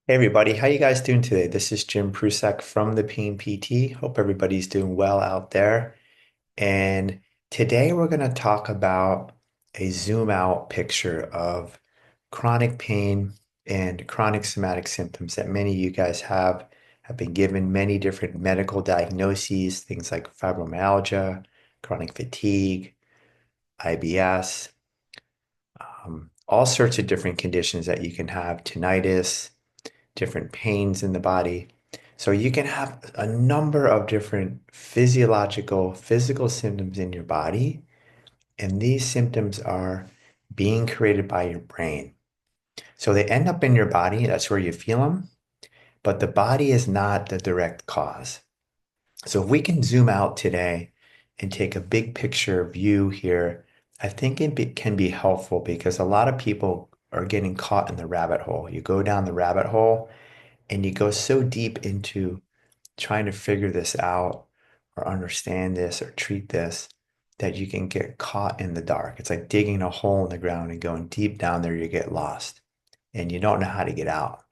Hey everybody, how you guys doing today? This is Jim Prusak from the Pain PT. Hope everybody's doing well out there. And today we're going to talk about a zoom out picture of chronic pain and chronic somatic symptoms that many of you guys have been given many different medical diagnoses, things like fibromyalgia, chronic fatigue, IBS, all sorts of different conditions that you can have, tinnitus, different pains in the body. So you can have a number of different physical symptoms in your body, and these symptoms are being created by your brain. So they end up in your body, that's where you feel them, but the body is not the direct cause. So if we can zoom out today and take a big picture view here, I think can be helpful because a lot of people are getting caught in the rabbit hole. You go down the rabbit hole and you go so deep into trying to figure this out or understand this or treat this that you can get caught in the dark. It's like digging a hole in the ground and going deep down there, you get lost and you don't know how to get out.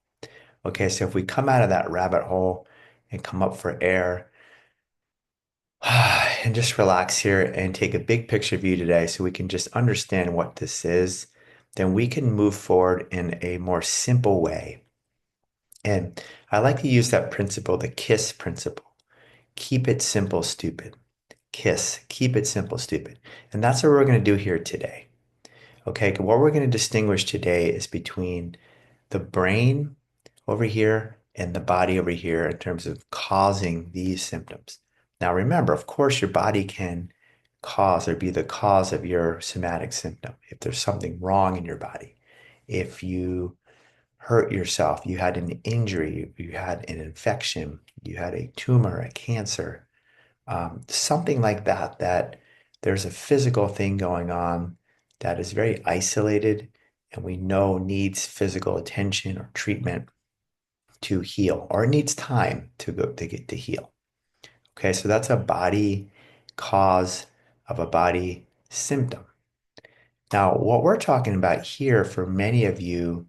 Okay, so if we come out of that rabbit hole and come up for air and just relax here and take a big picture view today so we can just understand what this is, then we can move forward in a more simple way. And I like to use that principle, the KISS principle. Keep it simple, stupid. KISS, keep it simple, stupid. And that's what we're going to do here today. Okay, what we're going to distinguish today is between the brain over here and the body over here in terms of causing these symptoms. Now, remember, of course, your body can cause or be the cause of your somatic symptom if there's something wrong in your body. If you hurt yourself, you had an injury, you had an infection, you had a tumor, a cancer, something like that, that there's a physical thing going on that is very isolated and we know needs physical attention or treatment to heal, or it needs time to get to heal. Okay, so that's a body cause of a body symptom. Now, what we're talking about here for many of you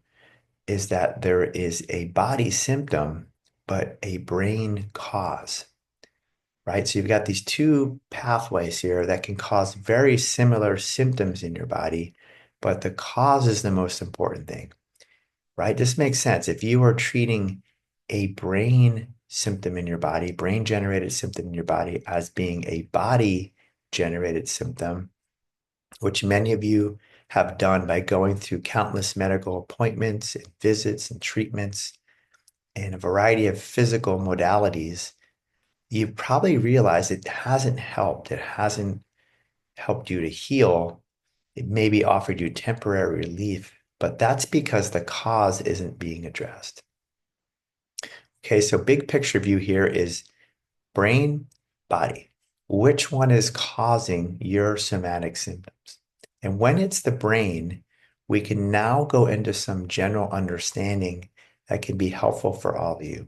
is that there is a body symptom, but a brain cause, right? So you've got these two pathways here that can cause very similar symptoms in your body, but the cause is the most important thing, right? This makes sense. If you are treating a brain symptom in your body, brain generated symptom in your body as being a body generated symptom, which many of you have done by going through countless medical appointments and visits and treatments and a variety of physical modalities, you probably realize it hasn't helped. It hasn't helped you to heal. It maybe offered you temporary relief, but that's because the cause isn't being addressed. Okay, so big picture view here is brain, body. Which one is causing your somatic symptoms? And when it's the brain, we can now go into some general understanding that can be helpful for all of you.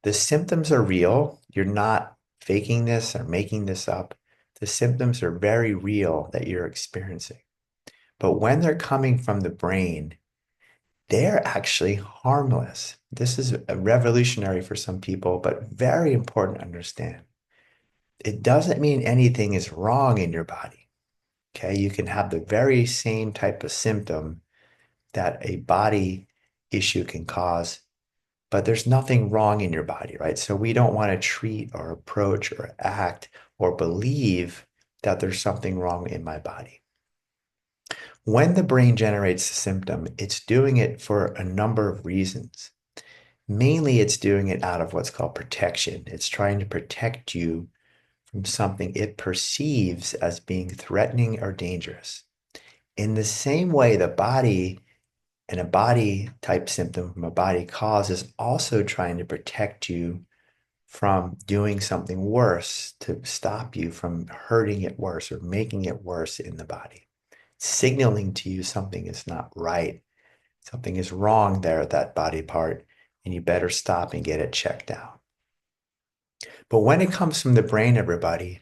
The symptoms are real. You're not faking this or making this up. The symptoms are very real that you're experiencing. But when they're coming from the brain, they're actually harmless. This is a revolutionary for some people, but very important to understand. It doesn't mean anything is wrong in your body. Okay, you can have the very same type of symptom that a body issue can cause, but there's nothing wrong in your body, right? So we don't want to treat or approach or act or believe that there's something wrong in my body. When the brain generates a symptom, it's doing it for a number of reasons. Mainly, it's doing it out of what's called protection. It's trying to protect you from something it perceives as being threatening or dangerous. In the same way, the body and a body type symptom from a body cause is also trying to protect you from doing something worse to stop you from hurting it worse or making it worse in the body, signaling to you something is not right, something is wrong there at that body part, and you better stop and get it checked out. But when it comes from the brain, everybody,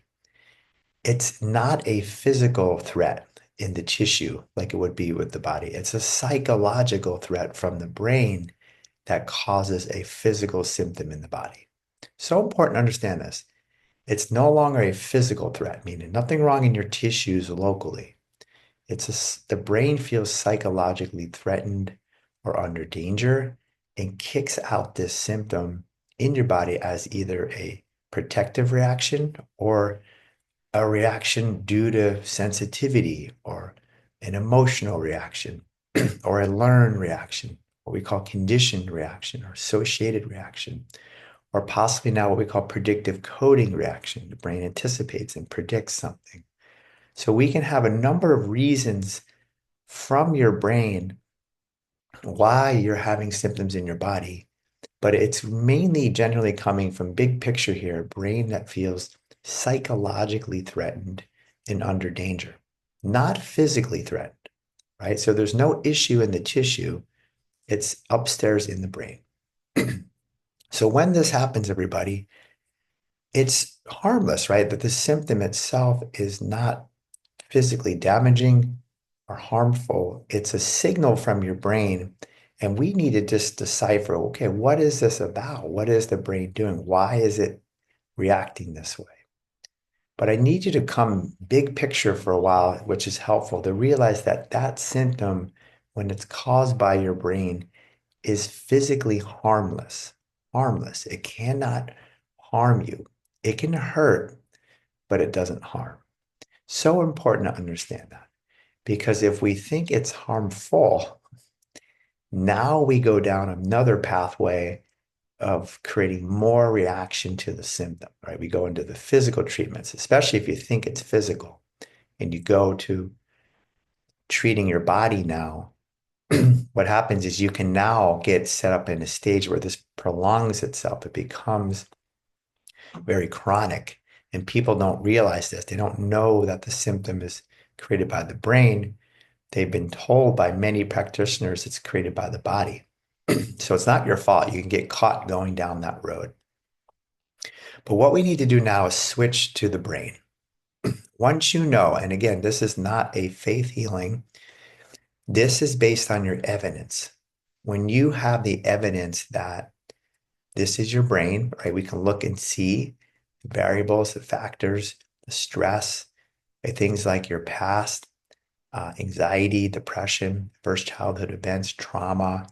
it's not a physical threat in the tissue like it would be with the body. It's a psychological threat from the brain that causes a physical symptom in the body. So important to understand this. It's no longer a physical threat, meaning nothing wrong in your tissues locally. The brain feels psychologically threatened or under danger and kicks out this symptom in your body as either a protective reaction or a reaction due to sensitivity or an emotional reaction or a learned reaction, what we call conditioned reaction or associated reaction, or possibly now what we call predictive coding reaction. The brain anticipates and predicts something. So we can have a number of reasons from your brain why you're having symptoms in your body, but it's mainly generally coming from big picture here, brain that feels psychologically threatened and under danger, not physically threatened, right? So there's no issue in the tissue, it's upstairs in the brain. So when this happens, everybody, it's harmless, right? That the symptom itself is not physically damaging or harmful. It's a signal from your brain. And we need to just decipher, okay, what is this about? What is the brain doing? Why is it reacting this way? But I need you to come big picture for a while, which is helpful to realize that that symptom, when it's caused by your brain, is physically harmless. Harmless. It cannot harm you. It can hurt, but it doesn't harm. So important to understand that. Because if we think it's harmful, now we go down another pathway of creating more reaction to the symptom, right? We go into the physical treatments, especially if you think it's physical and you go to treating your body now. What happens is you can now get set up in a stage where this prolongs itself. It becomes very chronic, and people don't realize this. They don't know that the symptom is created by the brain. They've been told by many practitioners it's created by the body. So it's not your fault. You can get caught going down that road. But what we need to do now is switch to the brain. Once you know, and again, this is not a faith healing, this is based on your evidence. When you have the evidence that this is your brain, right? We can look and see the variables, the factors, the stress, things like your past, anxiety, depression, first childhood events, trauma.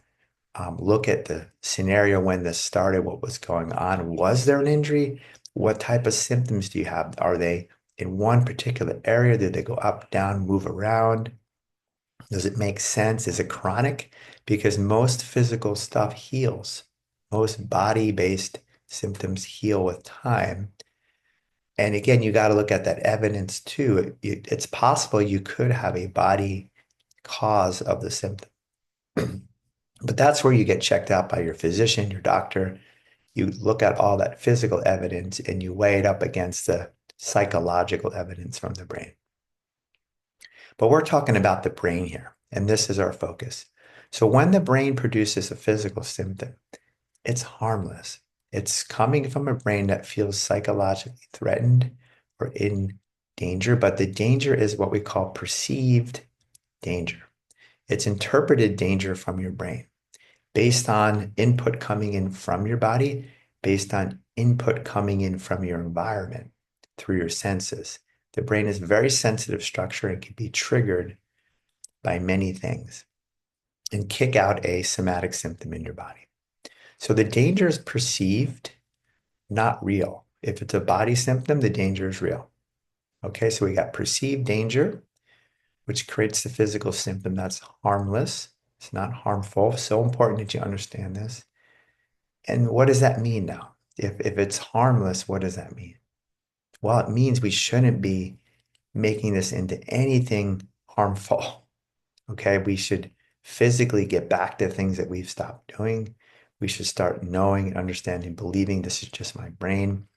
Look at the scenario when this started, what was going on. Was there an injury? What type of symptoms do you have? Are they in one particular area? Did they go up, down, move around? Does it make sense? Is it chronic? Because most physical stuff heals. Most body-based symptoms heal with time. And again, you got to look at that evidence too. It's possible you could have a body cause of the symptom. But that's where you get checked out by your physician, your doctor. You look at all that physical evidence and you weigh it up against the psychological evidence from the brain. But we're talking about the brain here, and this is our focus. So when the brain produces a physical symptom, it's harmless. It's coming from a brain that feels psychologically threatened or in danger, but the danger is what we call perceived danger. It's interpreted danger from your brain based on input coming in from your body, based on input coming in from your environment through your senses. The brain is a very sensitive structure and can be triggered by many things and kick out a somatic symptom in your body. So the danger is perceived, not real. If it's a body symptom, the danger is real. Okay, so we got perceived danger, which creates the physical symptom that's harmless. It's not harmful. So important that you understand this. And what does that mean now? If it's harmless, what does that mean? Well, it means we shouldn't be making this into anything harmful. Okay, we should physically get back to things that we've stopped doing. We should start knowing and understanding, believing this is just my brain.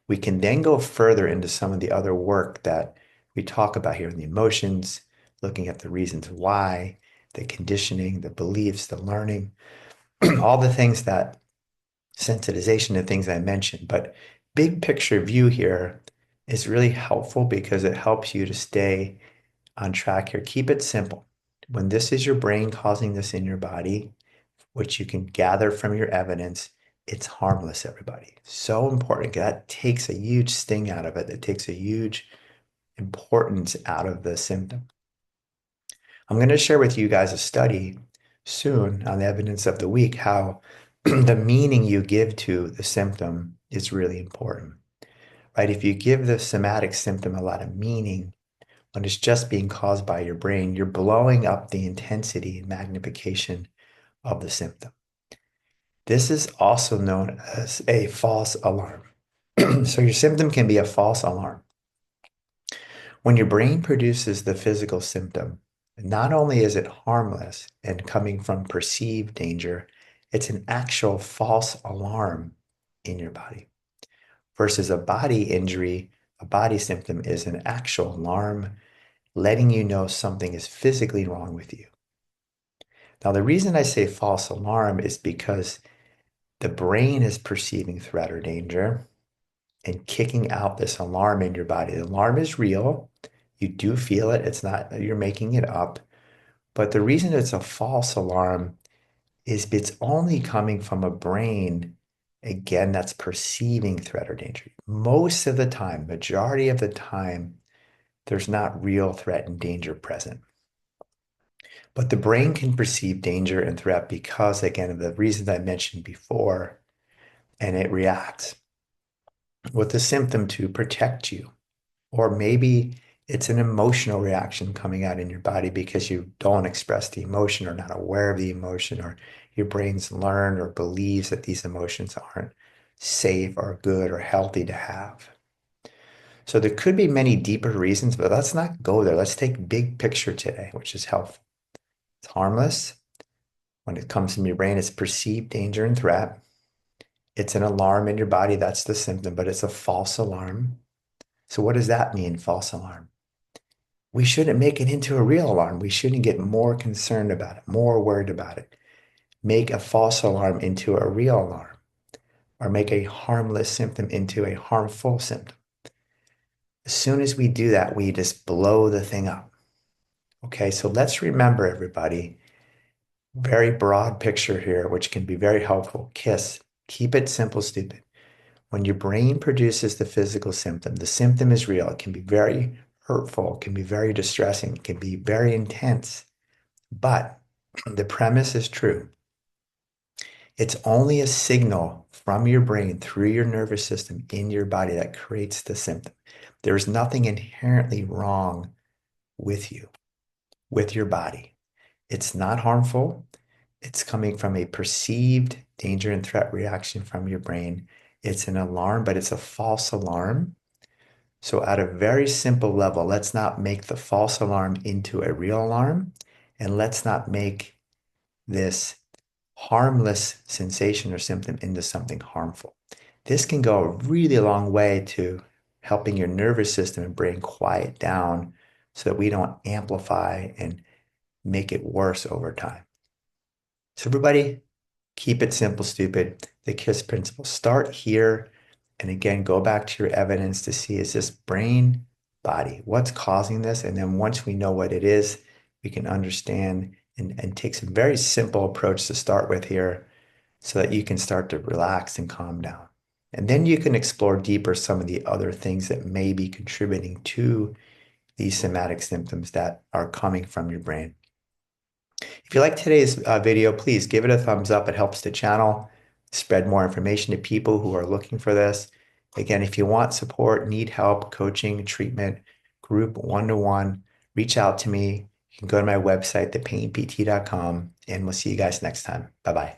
We can then go further into some of the other work that we talk about here in the emotions, looking at the reasons why, the conditioning, the beliefs, the learning, all the things that sensitization, the things I mentioned. But big picture view here is really helpful because it helps you to stay on track here. Keep it simple. When this is your brain causing this in your body, which you can gather from your evidence, it's harmless, everybody. So important. That takes a huge sting out of it. It takes a huge importance out of the symptom. I'm going to share with you guys a study soon on the evidence of the week, how the meaning you give to the symptom is really important, right? If you give the somatic symptom a lot of meaning, when it's just being caused by your brain, you're blowing up the intensity and magnification of the symptom. This is also known as a false alarm. So your symptom can be a false alarm. When your brain produces the physical symptom, not only is it harmless and coming from perceived danger, it's an actual false alarm in your body. Versus a body injury, a body symptom is an actual alarm letting you know something is physically wrong with you. Now, the reason I say false alarm is because the brain is perceiving threat or danger and kicking out this alarm in your body. The alarm is real. You do feel it. It's not that you're making it up. But the reason it's a false alarm is it's only coming from a brain, again, that's perceiving threat or danger. Most of the time, majority of the time, there's not real threat and danger present. But the brain can perceive danger and threat because, again, of the reasons I mentioned before, and it reacts with the symptom to protect you. Or maybe it's an emotional reaction coming out in your body because you don't express the emotion or not aware of the emotion, or your brain's learned or believes that these emotions aren't safe or good or healthy to have. So there could be many deeper reasons, but let's not go there. Let's take big picture today, which is helpful. It's harmless. When it comes from your brain, it's perceived danger and threat. It's an alarm in your body. That's the symptom, but it's a false alarm. So what does that mean, false alarm? We shouldn't make it into a real alarm. We shouldn't get more concerned about it, more worried about it. Make a false alarm into a real alarm, or make a harmless symptom into a harmful symptom. As soon as we do that, we just blow the thing up. Okay, so let's remember, everybody, very broad picture here, which can be very helpful. KISS, keep it simple, stupid. When your brain produces the physical symptom, the symptom is real. It can be very hurtful, it can be very distressing, it can be very intense. But the premise is true. It's only a signal from your brain through your nervous system in your body that creates the symptom. There's nothing inherently wrong with you, with your body. It's not harmful. It's coming from a perceived danger and threat reaction from your brain. It's an alarm, but it's a false alarm. So at a very simple level, let's not make the false alarm into a real alarm, and let's not make this harmless sensation or symptom into something harmful. This can go a really long way to helping your nervous system and brain quiet down so that we don't amplify and make it worse over time. So everybody, keep it simple, stupid. The KISS principle. Start here. And again, go back to your evidence to see, is this brain, body? What's causing this? And then once we know what it is, we can understand and take some very simple approach to start with here so that you can start to relax and calm down. And then you can explore deeper some of the other things that may be contributing to these somatic symptoms that are coming from your brain. If you like today's video, please give it a thumbs up. It helps the channel spread more information to people who are looking for this. Again, if you want support, need help, coaching, treatment, group, one-to-one, reach out to me. You can go to my website, thepainpt.com, and we'll see you guys next time. Bye-bye.